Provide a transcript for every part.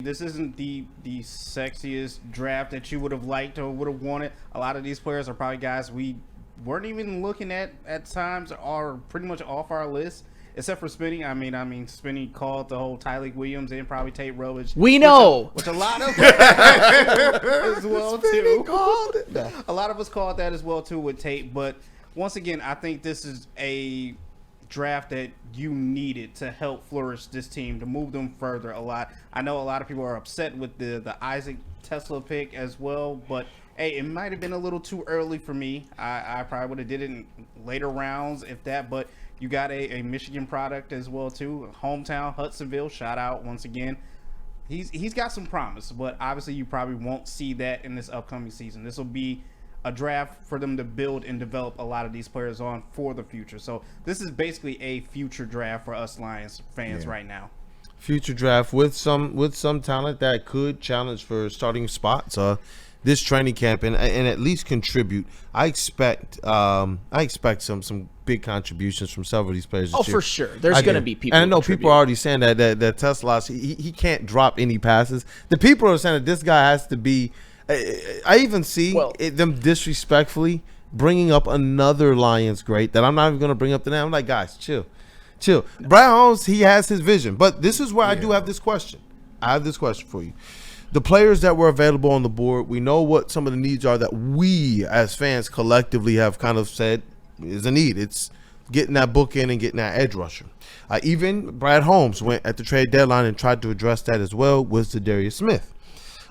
This isn't the sexiest draft that you would have liked or would have wanted. A lot of these players are probably guys we weren't even looking at times, are pretty much off our list. Except for Spinney. I mean, Spinney called the whole Tyleek Williams and probably Tate Roach. We know. Which a lot of as well too. Called it. No. A lot of us called that as well too with Tate. But once again, I think this is a draft that you needed to help flourish this team, to move them further a lot. I know a lot of people are upset with the Isaac Tesla pick as well, but hey, it might have been a little too early for me. I probably would have did it in later rounds if that, but you got a Michigan product as well too. Hometown, Hudsonville, shout out once again. He's got some promise, but obviously you probably won't see that in this upcoming season. This will be a draft for them to build and develop a lot of these players on for the future. So this is basically a future draft for us Lions fans right now. Future draft with some talent that could challenge for starting spots this training camp and at least contribute. I expect some big contributions from several of these players this year. For sure. There's going to be people. And I know people are already saying that Tesla, he can't drop any passes. The people are saying that this guy has to be. I even see them disrespectfully bringing up another Lions great that I'm not even going to bring up the name. I'm like, guys, chill. Brian Holmes, he has his vision. But this is where I do have this question. I have this question for you. The players that were available on the board, we know what some of the needs are that we as fans collectively have kind of said is a need. It's getting that book in and getting that edge rusher. Even Brad Holmes went at the trade deadline and tried to address that as well with Zadarius Smith.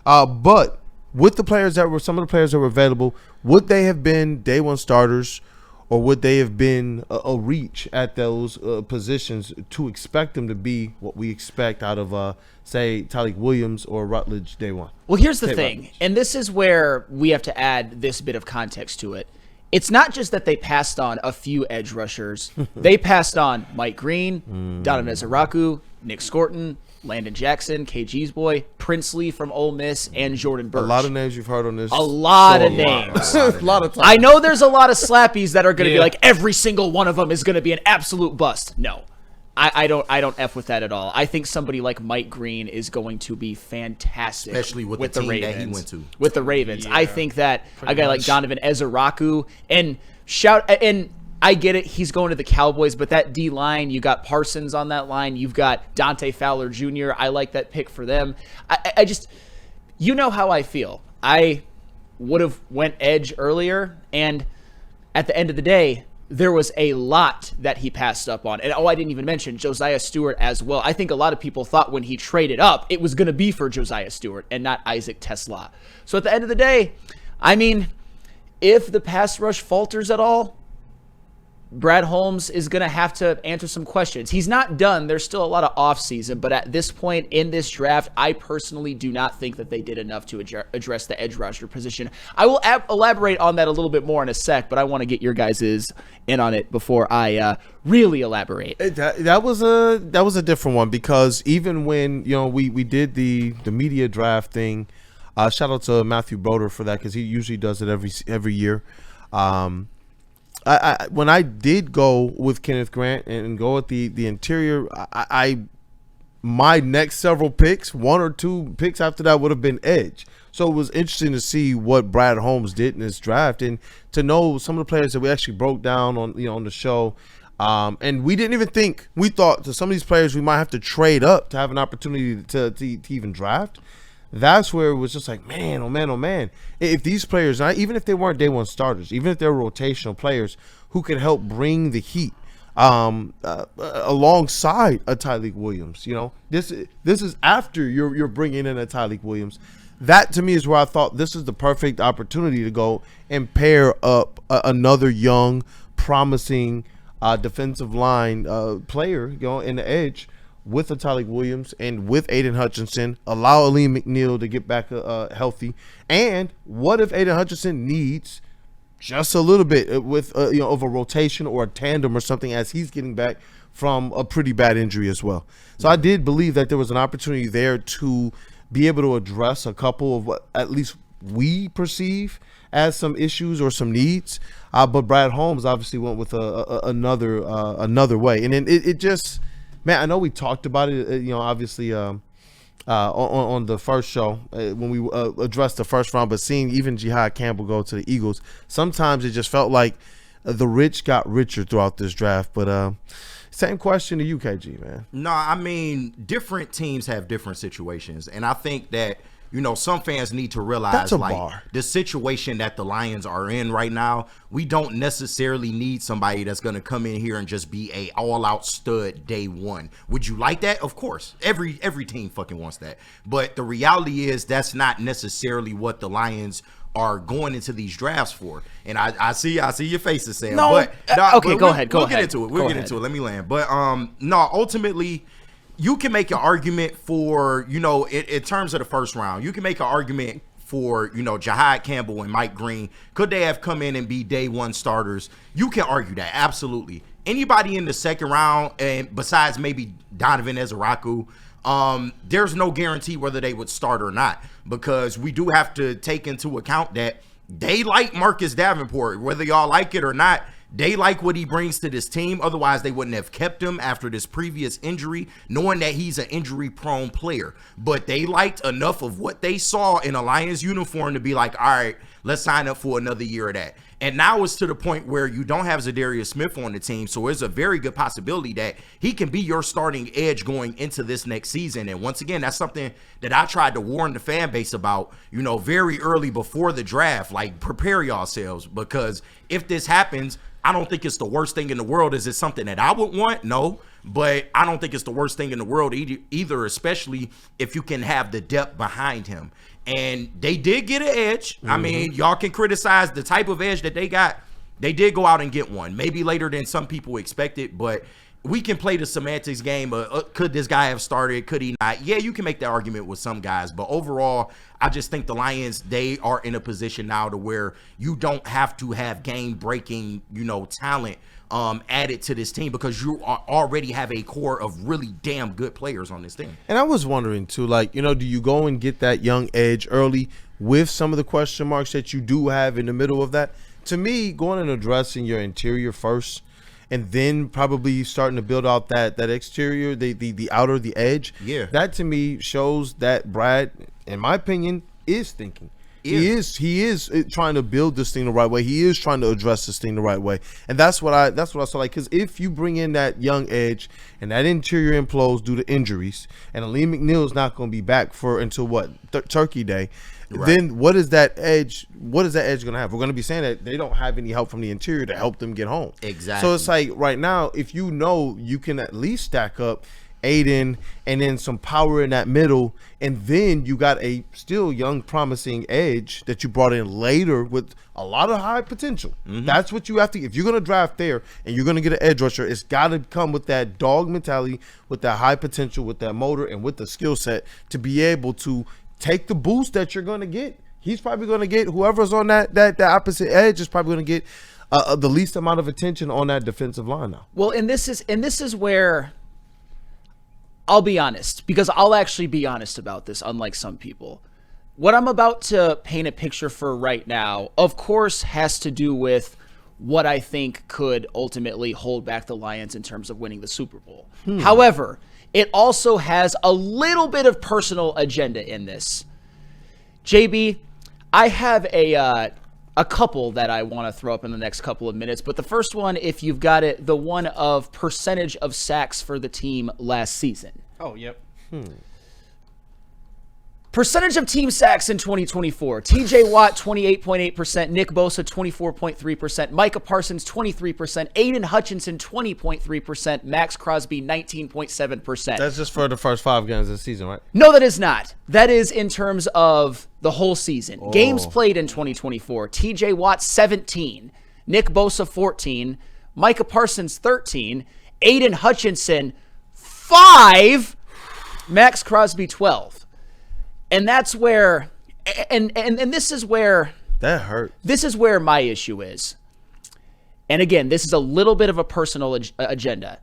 But with the players that were, some of the players that were available, would they have been day one starters, or would they have been a reach at those positions to expect them to be what we expect out of, say, Tyleek Williams or Rutledge day one? Well, here's the thing, and this is where we have to add this bit of context to it. It's not just that they passed on a few edge rushers. They passed on Mike Green, Donovan Ezeraku, Nick Scorton, Landon Jackson, KG's boy, Princely from Ole Miss, and Jordan Burch. A lot of names you've heard on this. A lot of names. A lot of times. I know there's a lot of slappies that are going to be like, every single one of them is going to be an absolute bust. No, I don't F with that at all. I think somebody like Mike Green is going to be fantastic, especially with the team Ravens. That he went to. With the Ravens, I think that a guy like Donovan Ezeraku and I get it, he's going to the Cowboys, but that D-line, you got Parsons on that line, you've got Dante Fowler Jr., I like that pick for them. I just, you know how I feel. I would have went edge earlier, and at the end of the day, there was a lot that he passed up on. And I didn't even mention Josiah Stewart as well. I think a lot of people thought when he traded up, it was going to be for Josiah Stewart and not Isaac Tesla. So at the end of the day, I mean, if the pass rush falters at all, Brad Holmes is going to have to answer some questions. He's not done. There's still a lot of offseason, but at this point in this draft, I personally do not think that they did enough to address the edge rusher position. I will elaborate on that a little bit more in a sec, but I want to get your guys' in on it before I really elaborate. That was a different one, because even when we did the media draft thing, shout out to Matthew Broder for that, because he usually does it every year. When I did go with Kenneth Grant and go with the interior, my next several picks, one or two picks after that, would have been edge. So it was interesting to see what Brad Holmes did in this draft and to know some of the players that we actually broke down on the show. And we didn't even think, we thought to some of these players we might have to trade up to have an opportunity to even draft. That's where it was just like, man, oh man, oh man. If these players, even if they weren't day one starters, even if they're rotational players who could help bring the heat alongside a Tyleek Williams, this is after you're bringing in a Tyleek Williams. That to me is where I thought this is the perfect opportunity to go and pair up another young, promising defensive line player, in the edge, with a Tyleek Williams and with Aiden Hutchinson, allow Aleem McNeil to get back healthy. And what if Aiden Hutchinson needs just a little bit with of a rotation or a tandem or something as he's getting back from a pretty bad injury as well. So I did believe that there was an opportunity there to be able to address a couple of what at least we perceive as some issues or some needs. But Brad Holmes obviously went with another way. And then it just, man, I know we talked about it, obviously on the first show when we addressed the first round, but seeing even Jihad Campbell go to the Eagles, sometimes it just felt like the rich got richer throughout this draft. But same question to you, KG, man. No, I mean, different teams have different situations, and I think that, you know, some fans need to realize, like, the situation that the Lions are in right now, we don't necessarily need somebody that's going to come in here and just be a all-out stud day one. Would you like that? Of course. Every team fucking wants that. But the reality is that's not necessarily what the Lions are going into these drafts for. And I see your faces, Sam. No, okay, go ahead. We'll get into it. We'll get into it. Let me land. But no, ultimately, you can make an argument for, you know, in terms of the first round, you can make an argument for, you know, Jihad Campbell and Mike Green. Could they have come in and be day one starters? You can argue that, absolutely. Anybody in the second round, and besides maybe Donovan Ezeraku, there's no guarantee whether they would start or not, because we do have to take into account that they like Marcus Davenport, whether y'all like it or not. They like what he brings to this team. Otherwise, they wouldn't have kept him after this previous injury, knowing that he's an injury-prone player. But they liked enough of what they saw in a Lions uniform to be like, all right, let's sign up for another year of that. And now it's to the point where you don't have Zadarius Smith on the team, so there's a very good possibility that he can be your starting edge going into this next season. And once again, that's something that I tried to warn the fan base about, you know, very early before the draft. Like, prepare yourselves, because if this happens, I don't think it's the worst thing in the world. Is it something that I would want? No. But I don't think it's the worst thing in the world either, especially if you can have the depth behind him. And they did get an edge. Mm-hmm. I mean, y'all can criticize the type of edge that they got. They did go out and get one. Maybe later than some people expected, but we can play the semantics game. Could this guy have started? Could he not? Yeah, you can make that argument with some guys. But overall, I just think the Lions, they are in a position now to where you don't have to have game-breaking, you know, talent added to this team, because you already have a core of really damn good players on this team. And I was wondering, too, like, you know, do you go and get that young edge early with some of the question marks that you do have in the middle of that? To me, going and addressing your interior first, and then probably starting to build out that exterior, the outer, the edge. Yeah. That to me shows that Brad, in my opinion, is thinking. He is trying to build this thing the right way. He is trying to address this thing the right way. And that's what I saw. Like, because if you bring in that young edge and that interior implodes due to injuries, and Aleem McNeil's not going to be back until Turkey Day. Right. Then what is that edge going to have? We're going to be saying that they don't have any help from the interior to help them get home. Exactly. So it's like right now, if you know you can at least stack up Aiden and then some power in that middle, and then you got a still young, promising edge that you brought in later with a lot of high potential. Mm-hmm. That's what you have to. If you're going to draft there and you're going to get an edge rusher, it's got to come with that dog mentality, with that high potential, with that motor, and with the skill set to be able to take the boost that you're going to get. He's probably going to get whoever's on that opposite edge is probably going to get the least amount of attention on that defensive line now. Well, and this is where I'll be honest, because I'll actually be honest about this, unlike some people. What I'm about to paint a picture for right now, of course, has to do with what I think could ultimately hold back the Lions in terms of winning the Super Bowl. However, it also has a little bit of personal agenda in this. JB, I have a couple that I want to throw up in the next couple of minutes, but the first one, if you've got it, the one of percentage of sacks for the team last season. Oh, yep. Percentage of team sacks in 2024. TJ Watt, 28.8%. Nick Bosa, 24.3%. Micah Parsons, 23%. Aiden Hutchinson, 20.3%. Max Crosby, 19.7%. That's just for the first 5 games of the season, right? No, that is not. That is in terms of the whole season. Oh. Games played in 2024. TJ Watt, 17. Nick Bosa, 14. Micah Parsons, 13. Aiden Hutchinson, 5. Max Crosby, 12. And that's where, and this is where that hurt. This is where my issue is. And again, this is a little bit of a personal agenda.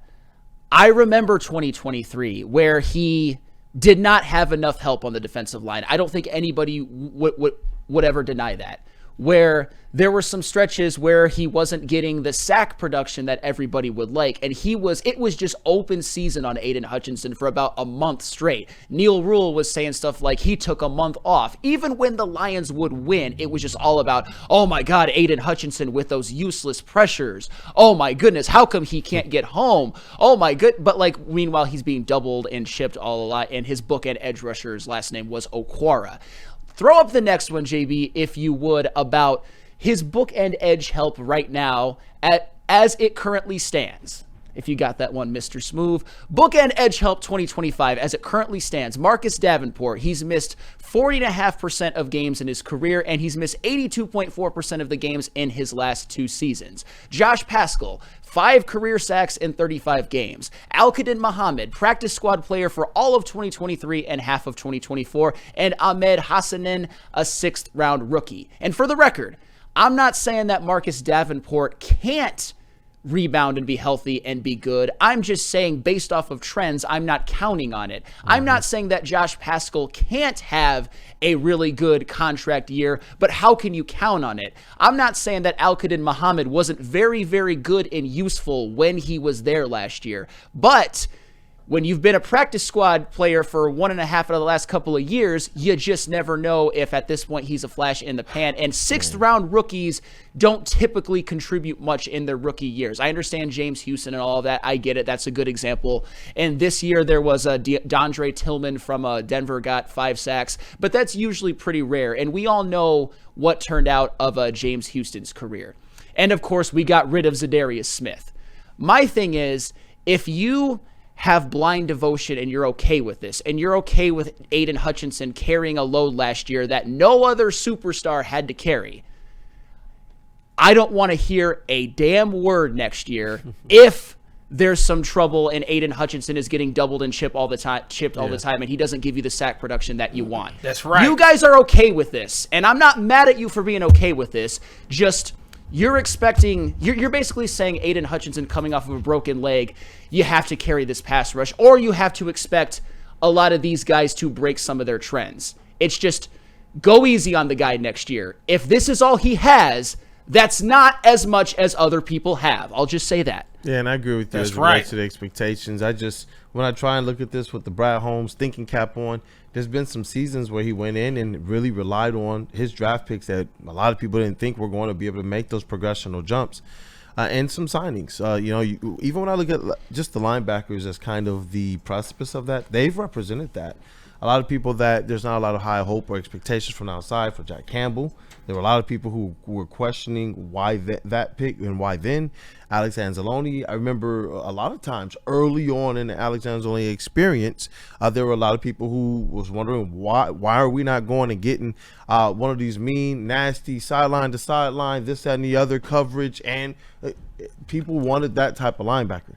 I remember 2023 where he did not have enough help on the defensive line. I don't think anybody would ever deny that. where there were some stretches where he wasn't getting the sack production that everybody would like. And it was just open season on Aiden Hutchinson for about a month straight. Neil Rule was saying stuff like he took a month off. Even when the Lions would win, it was just all about, oh my God, Aiden Hutchinson with those useless pressures. Oh my goodness, how come he can't get home? Oh my good. But like, meanwhile, he's being doubled and shipped all a lot. And his bookend edge rusher's last name was Okwara. Throw up the next one, JB, if you would, about his bookend edge help right now as it currently stands. If you got that one, Mr. Smooth. Bookend edge help 2025 as it currently stands. Marcus Davenport, he's missed 40.5% of games in his career, and he's missed 82.4% of the games in his last 2 seasons. Josh Paschal, 5 career sacks in 35 games. Al-Qadim Muhammad, practice squad player for all of 2023 and half of 2024. And Ahmed Hassanin, a 6th round rookie. And for the record, I'm not saying that Marcus Davenport can't rebound and be healthy and be good. I'm just saying, based off of trends, I'm not counting on it. I'm not saying that Josh Paschal can't have a really good contract year, but how can you count on it? I'm not saying that Al-Qadim Muhammad wasn't very, very good and useful when he was there last year, but when you've been a practice squad player for 1.5 out of the last couple of years, you just never know if at this point he's a flash in the pan. And 6th round rookies don't typically contribute much in their rookie years. I understand James Houston and all of that. I get it. That's a good example. And this year there was a Dondre Tillman from Denver got 5 sacks, but that's usually pretty rare. And we all know what turned out of James Houston's career. And of course, we got rid of Zadarius Smith. My thing is, if you have blind devotion and you're okay with this, and you're okay with Aiden Hutchinson carrying a load last year that no other superstar had to carry, I don't want to hear a damn word next year if there's some trouble and Aiden Hutchinson is getting doubled and chipped all the time, and he doesn't give you the sack production that you want. That's right. You guys are okay with this, and I'm not mad at you for being okay with this. Just you're basically saying Aiden Hutchinson coming off of a broken leg, you have to carry this pass rush, or you have to expect a lot of these guys to break some of their trends. It's just go easy on the guy next year. If this is all he has, that's not as much as other people have. I'll just say that. Yeah, and I agree with you That's as it right. relates to the expectations. When I try and look at this with the Brad Holmes thinking cap on, there's been some seasons where he went in and really relied on his draft picks that a lot of people didn't think were going to be able to make those progressional jumps, and some signings. Even when I look at just the linebackers as kind of the precipice of that, they've represented that. A lot of people that there's not a lot of high hope or expectations from outside for Jack Campbell. There were a lot of people who were questioning why that pick and why then. Alex Anzalone, I remember a lot of times early on in the Alex Anzalone experience, there were a lot of people who was wondering why are we not going and getting one of these mean, nasty sideline to sideline, this, that, and the other coverage, and people wanted that type of linebacker.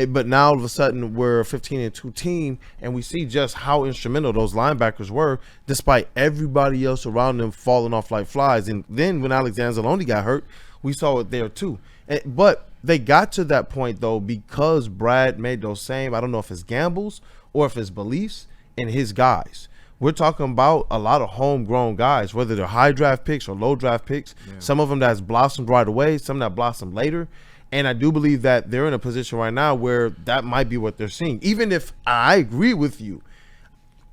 But now all of a sudden we're a 15-2 team, and we see just how instrumental those linebackers were, despite everybody else around them falling off like flies. And then when Alex Anzalone got hurt, we saw it there too. But they got to that point though because Brad made those same, I don't know if it's gambles or if it's beliefs in his guys. We're talking about a lot of homegrown guys, whether they're high draft picks or low draft picks. Yeah. Some of them that's blossomed right away, some that blossomed later. And I do believe that they're in a position right now where that might be what they're seeing. Even if I agree with you,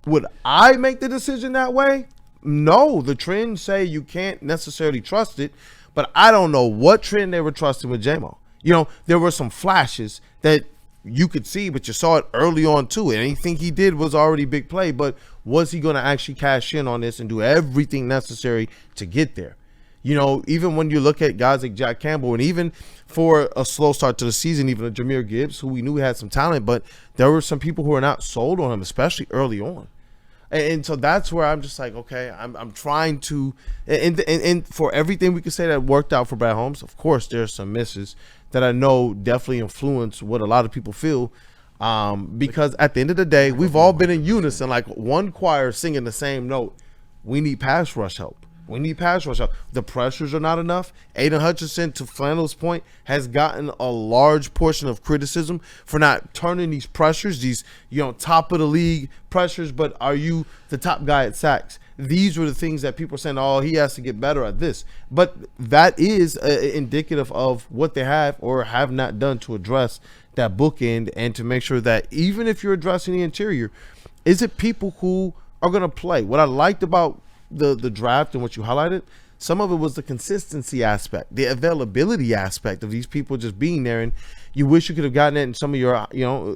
would I make the decision that way? No. The trends say you can't necessarily trust it, but I don't know what trend they were trusting with J-Mo. There were some flashes that you could see, but you saw it early on too. And anything he did was already big play, but was he going to actually cash in on this and do everything necessary to get there? Even when you look at guys like Jack Campbell, and even for a slow start to the season, even a Jahmyr Gibbs, who we knew had some talent, but there were some people who are not sold on him, especially early on. And so that's where I'm just like, okay, I'm trying to, and for everything we could say that worked out for Brad Holmes, of course, there's some misses that I know definitely influence what a lot of people feel. Because at the end of the day, we've all been in unison, like one choir singing the same note. We need pass rush help. We need pass rush help. The pressures are not enough. Aiden Hutchinson, to Flannel's point, has gotten a large portion of criticism for not turning these pressures, these top of the league pressures, but are you the top guy at sacks? these were the things that people are saying, oh, he has to get better at this. But that is indicative of what they have or have not done to address that bookend and to make sure that even if you're addressing the interior, is it people who are going to play? What I liked about the draft and what you highlighted, some of it was the consistency aspect, the availability aspect of these people just being there. And you wish you could have gotten it in some of your,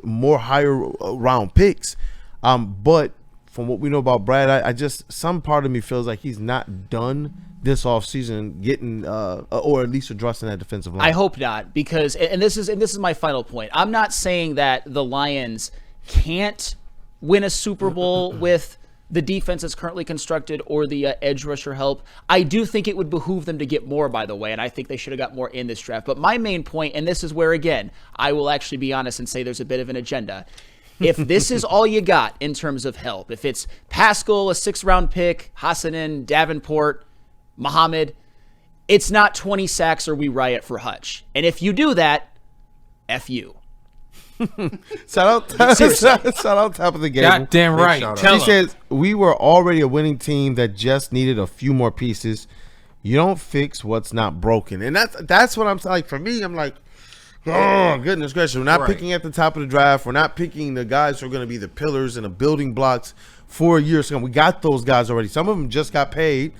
more higher round picks. But from what we know about Brad, I just, some part of me feels like he's not done this offseason getting, or at least addressing that defensive line. I hope not, because, and this is my final point. I'm not saying that the Lions can't win a Super Bowl with the defense that's currently constructed or the edge rusher help. I do think it would behoove them to get more, by the way, and I think they should have got more in this draft. But my main point, and this is where, again, I will actually be honest and say there's a bit of an agenda. If this is all you got in terms of help, if it's Pascal, a 6th-round pick, Hassanin, Davenport, Muhammad, it's not 20 sacks or we riot for Hutch. And if you do that, F you. Shout out top of the game. Goddamn right. He says, we were already a winning team that just needed a few more pieces. You don't fix what's not broken. And that's what I'm like. For me, I'm like, oh, goodness gracious. We're not picking at the top of the draft. We're not picking the guys who are going to be the pillars and the building blocks for years to come. We got those guys already. Some of them just got paid.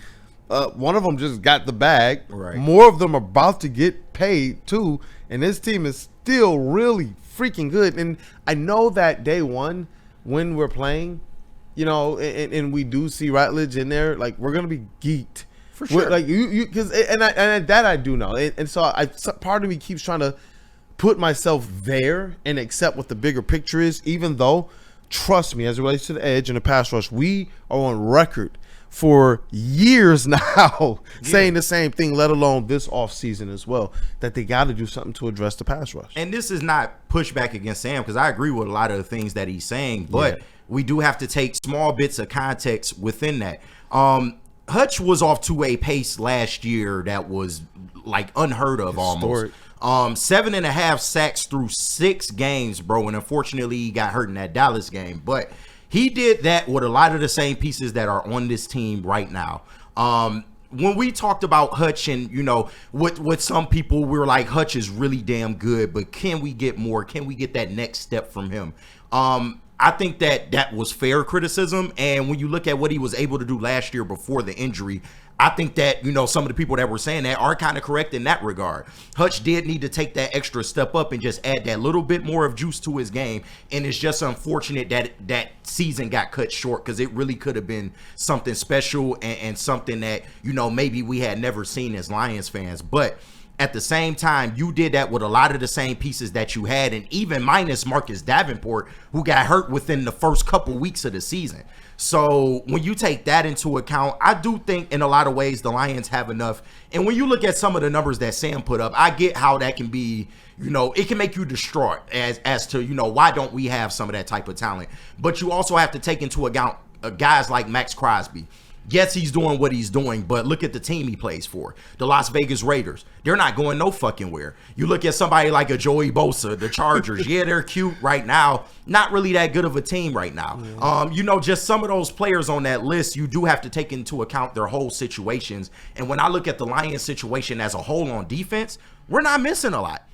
One of them just got the bag. Right. More of them are about to get paid too. And this team is still really freaking good. And I know that day one when we're playing, and we do see Rutledge in there, like, we're gonna be geeked for sure. Like you because and that I do know. And so part of me keeps trying to put myself there and accept what the bigger picture is, even though, trust me, as it relates to the edge and the pass rush, we are on record for years now saying the same thing, let alone this offseason as well, that they got to do something to address the pass rush. And this is not pushback against Sam, because I agree with a lot of the things that he's saying, but we do have to take small bits of context within that. Hutch was off to a pace last year that was like unheard of almost. 7.5 sacks through 6 games, bro, and unfortunately he got hurt in that Dallas game, but he did that with a lot of the same pieces that are on this team right now. When we talked about Hutch and, with some people, we were like, Hutch is really damn good, but can we get more? Can we get that next step from him? I think that was fair criticism. And when you look at what he was able to do last year before the injury, I think that, some of the people that were saying that are kind of correct in that regard. Hutch did need to take that extra step up and just add that little bit more of juice to his game. And it's just unfortunate that season got cut short, because it really could have been something special and something that, maybe we had never seen as Lions fans. But at the same time, you did that with a lot of the same pieces that you had, and even minus Marcus Davenport, who got hurt within the first couple weeks of the season. So when you take that into account, I do think in a lot of ways the Lions have enough. And when you look at some of the numbers that Sam put up, I get how that can be, it can make you distraught as to, why don't we have some of that type of talent? But you also have to take into account guys like Max Crosby. Yes, he's doing what he's doing, but look at the team he plays for. The Las Vegas Raiders. They're not going no fucking where. You look at somebody like a Joey Bosa, the Chargers. Yeah, they're cute right now. Not really that good of a team right now. Just some of those players on that list, you do have to take into account their whole situations. And when I look at the Lions situation as a whole on defense, we're not missing a lot.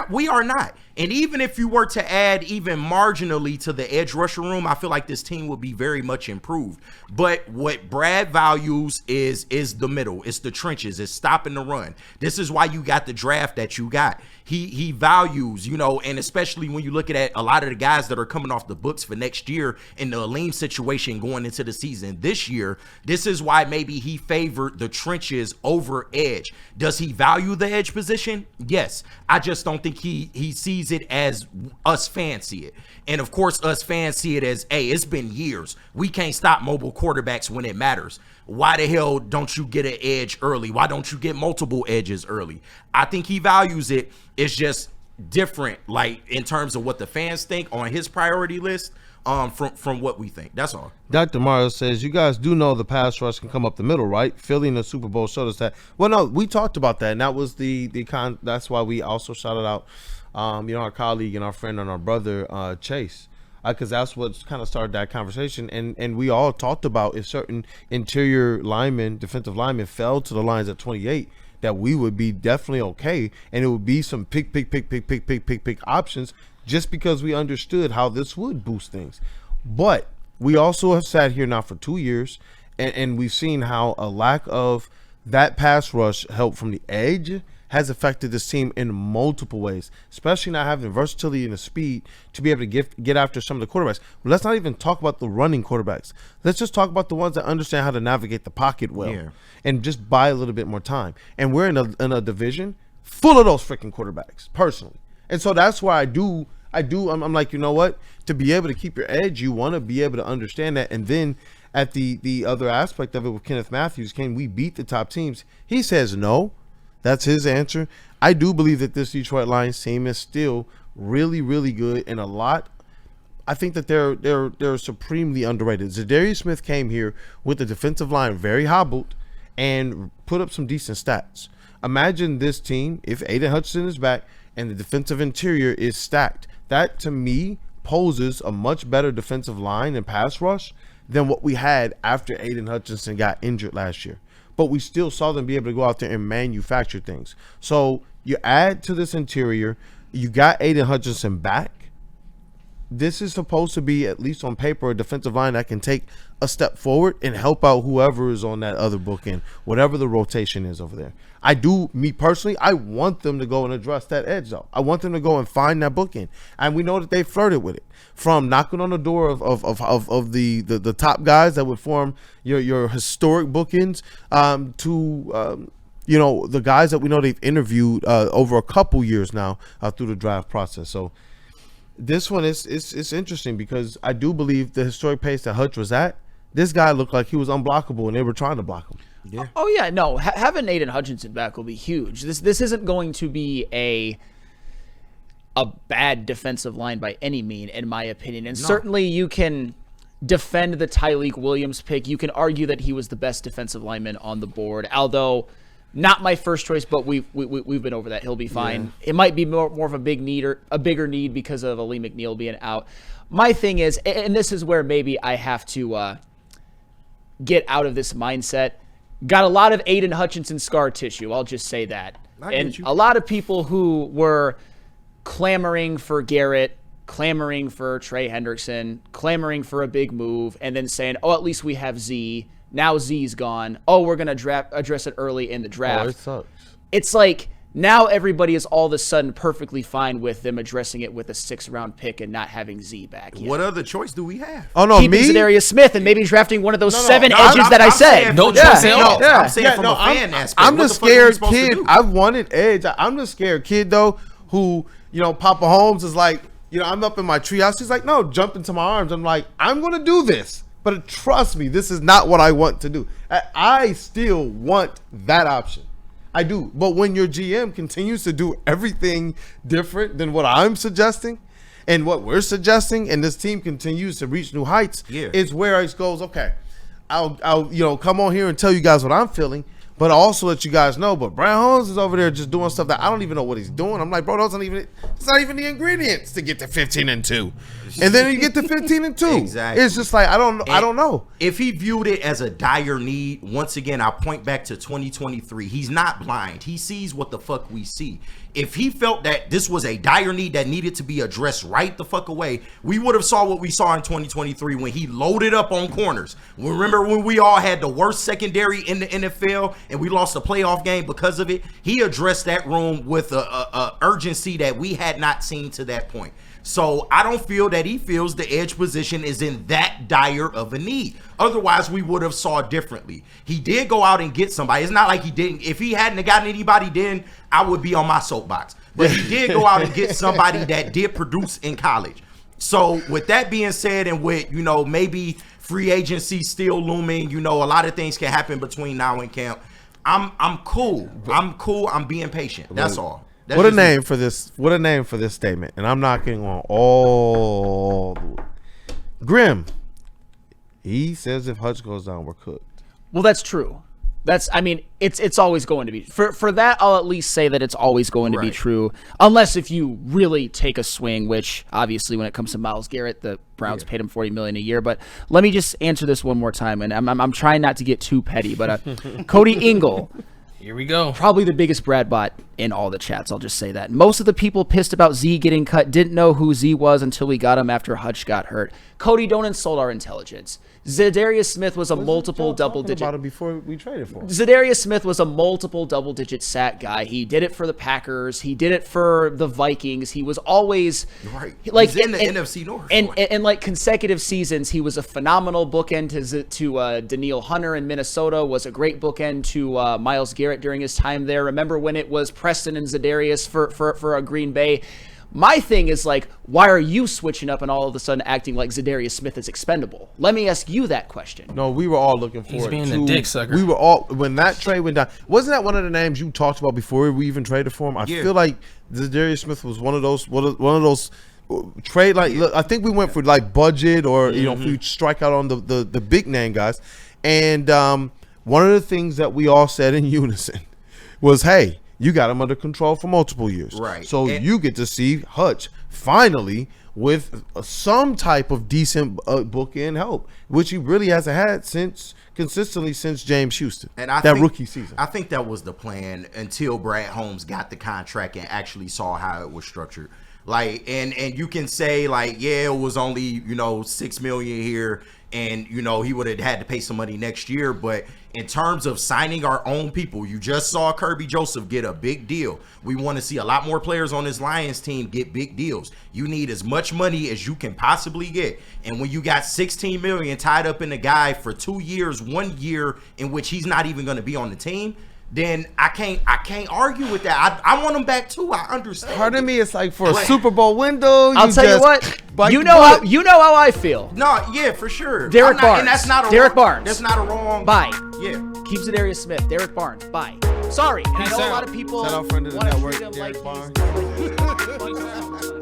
We are not. And even if you were to add even marginally to the edge rusher room, I feel like this team would be very much improved. But what Brad values is the middle. It's the trenches. It's stopping the run. This is why you got the draft that you got. He values, and especially when you look at a lot of the guys that are coming off the books for next year in the Aleem situation going into the season this year, this is why maybe he favored the trenches over edge. Does he value the edge position? Yes. I just don't think he sees it as us fans see it. And of course, us fans see it as, hey, it's been years. We can't stop mobile quarterbacks when it matters. Why the hell don't you get an edge early? Why don't you get multiple edges early? I think he values it. It's just different, like in terms of what the fans think on his priority list from what we think. That's all. Dr. Mario says, you guys do know the pass rush can come up the middle, right? Philly in the Super Bowl showed us that. Well, no, we talked about that, and that was that's why we also shouted out our colleague and our friend and our brother Chase. because that's what's kind of started that conversation. And we all talked about if certain interior linemen, defensive linemen, fell to the lines at 28, that we would be definitely okay, and it would be some pick options, just because we understood how this would boost things. But we also have sat here now for 2 years, and we've seen how a lack of that pass rush help from the edge has affected this team in multiple ways, especially not having the versatility and the speed to be able to get after some of the quarterbacks. But let's not even talk about the running quarterbacks. Let's just talk about the ones that understand how to navigate the pocket well and just buy a little bit more time. And we're in a division full of those freaking quarterbacks, personally. And so that's why I'm like, you know what? To be able to keep your edge, you want to be able to understand that. And then at the other aspect of it with Kenneth Matthews, can we beat the top teams? He says no. That's his answer. I do believe that this Detroit Lions team is still really, really good, and I think that they're supremely underrated. Zadarius Smith came here with the defensive line very hobbled and put up some decent stats. Imagine this team if Aiden Hutchinson is back and the defensive interior is stacked. That, to me, poses a much better defensive line and pass rush than what we had after Aiden Hutchinson got injured last year. But we still saw them be able to go out there and manufacture things. So you add to this interior, you got Aiden Hutchinson back. This is supposed to be, at least on paper, a defensive line that can take a step forward and help out whoever is on that other bookend, whatever the rotation is over there. Me personally, I want them to go and address that edge, though. I want them to go and find that bookend. And we know that they flirted with it. From knocking on the door of the top guys that would form your historic bookends to the guys that we know they've interviewed over a couple years now through the draft process. So this one is interesting because I do believe the historic pace that Hutch was at, this guy looked like he was unblockable and they were trying to block him. Yeah. Oh yeah, no. Having Aiden Hutchinson back will be huge. This isn't going to be a bad defensive line by any mean, in my opinion. And certainly you can defend the Tyleik Williams pick. You can argue that he was the best defensive lineman on the board, although not my first choice, but we've been over that. He'll be fine. Yeah. It might be more of a bigger need because of Ali McNeil being out. My thing is, and this is where maybe I have to get out of this mindset. Got a lot of Aiden Hutchinson scar tissue. I'll just say that. And a lot of people who were clamoring for Garrett, clamoring for Trey Hendrickson, clamoring for a big move, and then saying, oh, at least we have Z. Now Z's gone. Oh, we're going to address it early in the draft. Oh, it sucks. It's like now everybody is all of a sudden perfectly fine with them addressing it with a 6th-round pick and not having Z back yet. What other choice do we have? Oh, no, Keeping Zadarius Smith and maybe drafting one of those seven edges that I said. No choice at all. I'm saying from a fan aspect. I'm the scared kid. I've wanted edge. I'm the scared kid, though, who, Papa Holmes is like, I'm up in my treehouse. He's like, no, jump into my arms. I'm like, I'm going to do this. But trust me, this is not what I want to do. I still want that option. I do. But when your GM continues to do everything different than what I'm suggesting and what we're suggesting, and this team continues to reach new heights, is where it goes, okay, I'll come on here and tell you guys what I'm feeling, but also let you guys know, but Brian Holmes is over there just doing stuff that I don't even know what he's doing. I'm like, bro, it's not even the ingredients to get to 15-2. And then you get to 15-2. Exactly. It's just like I don't know. If he viewed it as a dire need, once again, I'll point back to 2023. He's not blind. He sees what the fuck we see. If he felt that this was a dire need that needed to be addressed right the fuck away, we would have saw what we saw in 2023 when he loaded up on corners. Remember when we all had the worst secondary in the NFL and we lost a playoff game because of it? He addressed that room with a urgency that we had not seen to that point. So I don't feel that he feels the edge position is in that dire of a need. Otherwise, we would have saw differently. He did go out and get somebody. It's not like he didn't. If he hadn't gotten anybody, then I would be on my soapbox. But he did go out and get somebody that did produce in college. So with that being said, and with, maybe free agency still looming, a lot of things can happen between now and camp. I'm cool. I'm being patient. That's all. What a name for this statement. And I'm knocking on all the wood. Grim. He says if Hutch goes down, we're cooked. Well, that's true. It's always going to be for that. I'll at least say that it's always going to be true, unless if you really take a swing. Which obviously, when it comes to Myles Garrett, the Browns paid him $40 million a year. But let me just answer this one more time, and I'm trying not to get too petty. But Cody Ingle. Here we go. Probably the biggest Brad bot in all the chats. I'll just say that. Most of the people pissed about Z getting cut didn't know who Z was until we got him after Hutch got hurt. Cody, don't insult our intelligence. Zadarius Smith was a multiple double-digit. About it before we traded for him. Zadarius Smith was a multiple double-digit sack guy. He did it for the Packers. He did it for the Vikings. He was always like he's in the NFC North. And like consecutive seasons, he was a phenomenal bookend to Danielle Hunter in Minnesota. Was a great bookend to Myles Garrett during his time there. Remember when it was Preston and Zadarius for a Green Bay? My thing is, like, why are you switching up and all of a sudden acting like Zadarius Smith is expendable? Let me ask you that question. No, we were all looking forward to. He's being a dick sucker. We were all, when that trade went down, wasn't that one of the names you talked about before we even traded for him? I feel like Zadarius Smith was one of those trade, like, look, I think we went for like budget or if we strike out on the big name guys. And one of the things that we all said in unison was, hey, you got him under control for multiple years. Right. So you get to see Hutch finally with some type of decent bookend help, which he really hasn't had consistently since James Houston. And that rookie season. I think that was the plan until Brad Holmes got the contract and actually saw how it was structured. Like, and you can say, like, yeah, it was only, $6 million here, and he would have had to pay some money next year. But in terms of signing our own people, you just saw Kirby Joseph get a big deal. We want to see a lot more players on this Lions team get big deals. You need as much money as you can possibly get. And when you got $16 million tied up in a guy for 2 years, 1 year in which he's not even going to be on the team, then I can't argue with that. I want him back too. I understand. Pardon me, it's like for a Super Bowl window. I'll tell you what. You know how I feel. No, yeah, for sure. Derek Barnes. And that's not a Derek Barnes. That's not a wrong. Bye. Yeah. Keep Zadarius Smith. Derek Barnes. Bye. Sorry. And I know a lot of people Shout out friend of the want to network, treat him Derek like Barnes. he's